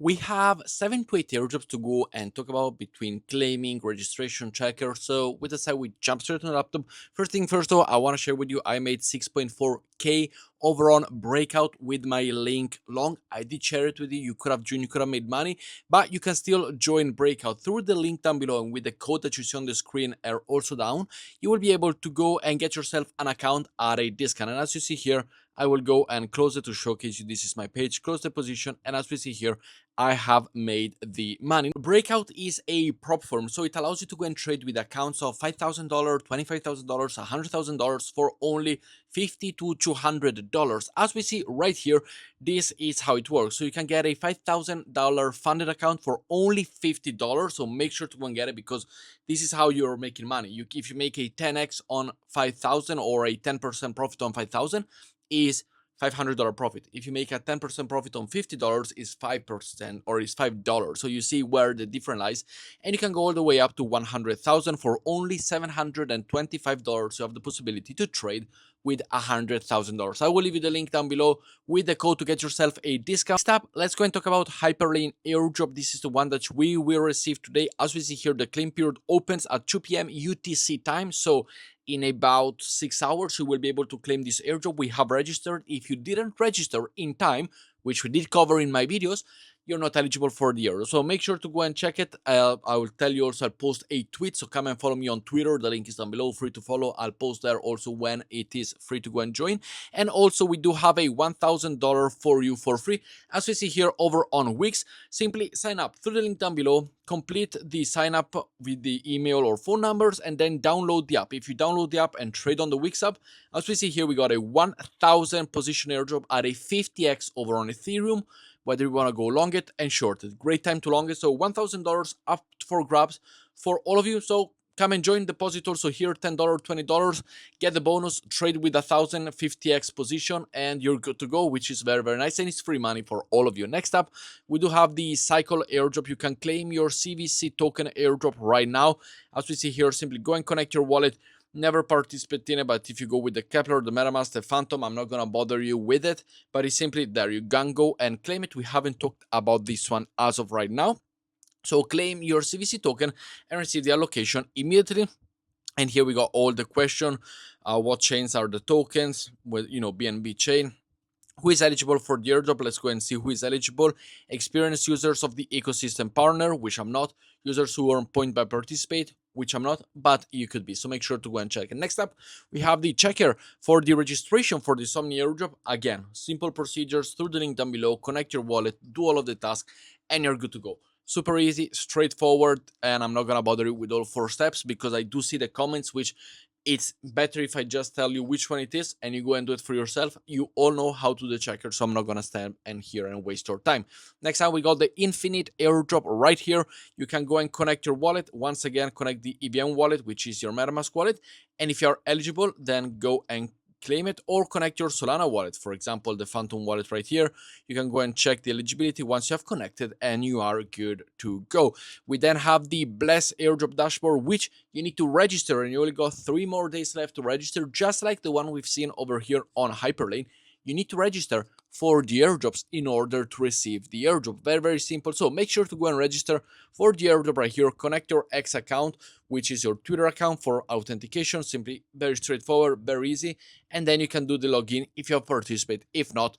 We have 7 to 8 airdrops to go and talk about between claiming, registration, checker. So with that said, we jump straight on the laptop. First thing first though, I want to share with you, I made 6.4k over on breakout with my link long. I did share it with you. You could have joined, you could have made money, but you can still join breakout through the link down below, and with the code that you see on the screen are also down. You will be able to go and get yourself an account at a discount. And as you see here, I will go and close it to showcase you. This is my page, close the position, and as we see here, I have made the money. Breakout is a prop firm, so it allows you to go and trade with accounts of $5,000, $25,000, $100,000 for only $50 to $200. As we see right here, this is how it works. So you can get a $5,000 funded account for only $50. So make sure to go and get it, because this is how you're making money. If you make a 10x on 5,000 or a 10% profit on 5,000, is $500 profit. If you make a 10% profit on $50, is 5% or is $5. So you see where the difference lies, and you can go all the way up to 100,000 for only $725. You have the possibility to trade with $100,000. I will leave you the link down below with the code to get yourself a discount. Next up, let's go and talk about Hyperlane airdrop. This is the one that we will receive today. As we see here, the claim period opens at 2 p.m. UTC time. So in about 6 hours, you will be able to claim this airdrop. We have registered. If you didn't register in time, which we did cover in my videos, you're not eligible for the airdrop. So make sure to go and check it. I will tell you also, I'll post a tweet, so come and follow me on Twitter. The link is down below, free to follow. I'll post there also when it is free to go and join. And also we do have a $1,000 for you for free. As we see here over on Wix, simply sign up through the link down below, complete the sign up with the email or phone numbers, and then download the app. If you download the app and trade on the Wix app, as we see here, we got a 1,000 position airdrop at a 50x over on Ethereum, whether you want to go long it and short it. Great time to long it. So $1,000 up for grabs for all of you. So come and join, deposit also here $10, $20, get the bonus, trade with 1,050x position, and you're good to go, which is very, very nice, and it's free money for all of you. Next up, we do have the cycle airdrop. You can claim your CVC token airdrop right now. As we see here, simply go and connect your wallet. Never participate in it, but if you go with the Kepler, the MetaMask, the Phantom, I'm not gonna bother you with it, but it's simply there. You can go and claim it. We haven't talked about this one as of right now. So claim your CVC token and receive the allocation immediately. And here we got all the question. What chains are the tokens? With BNB chain. Who is eligible for the airdrop? Let's go and see who is eligible. Experienced users of the ecosystem partner, which I'm not. Users who earn point by participate, which I'm not, but you could be. So make sure to go and check. And next up, we have the checker for the registration for the Somni airdrop. Again, simple procedures through the link down below. Connect your wallet, do all of the tasks, and you're good to go. Super easy, straightforward, and I'm not gonna bother you with all 4 steps, because I do see the comments, which it's better if I just tell you which one it is and you go and do it for yourself. You all know how to do the checker, so I'm not gonna stand and here and waste your time. Next time, we got the infinite airdrop right here. You can go and connect your wallet. Once again, connect the EVM wallet, which is your MetaMask wallet, and if you are eligible, then go and claim it, or connect your Solana wallet, for example the Phantom wallet right here. You can go and check the eligibility once you have connected, and you are good to go. We then have the Bless airdrop dashboard, which you need to register, and you only got 3 more days left to register, just like the one we've seen over here on Hyperlane. You need to register for the airdrops in order to receive the airdrop. Very, very simple. So make sure to go and register for the airdrop right here. Connect your X account, which is your Twitter account, for authentication. Simply very straightforward, very easy. And then you can do the login if you have participated. If not,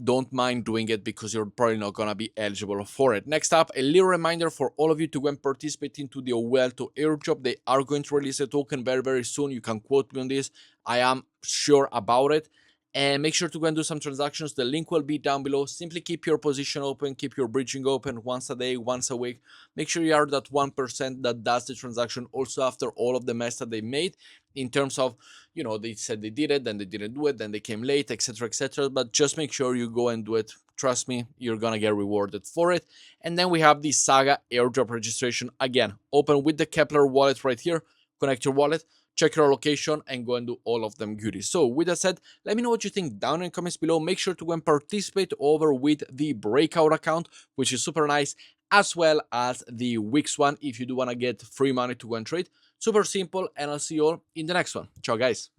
don't mind doing it, because you're probably not gonna be eligible for it. Next up, a little reminder for all of you to go and participate into the Welto airdrop. They are going to release a token very, very soon. You can quote me on this. I am sure about it. And make sure to go and do some transactions. The link will be down below. Simply keep your position open, keep your bridging open once a day, once a week. Make sure you are that 1% that does the transaction also after all of the mess that they made, in terms of, they said they did it, then they didn't do it, then they came late, etc., etc. But just make sure you go and do it. Trust me, you're gonna get rewarded for it. And then we have the Saga airdrop registration. Again, open with the Kepler wallet right here. Connect your wallet, check your location, and go and do all of them goodies. So with that said, let me know what you think down in the comments below. Make sure to go and participate over with the breakout account, which is super nice, as well as the Wix one if you do want to get free money to go and trade. Super simple, and I'll see you all in the next one. Ciao guys.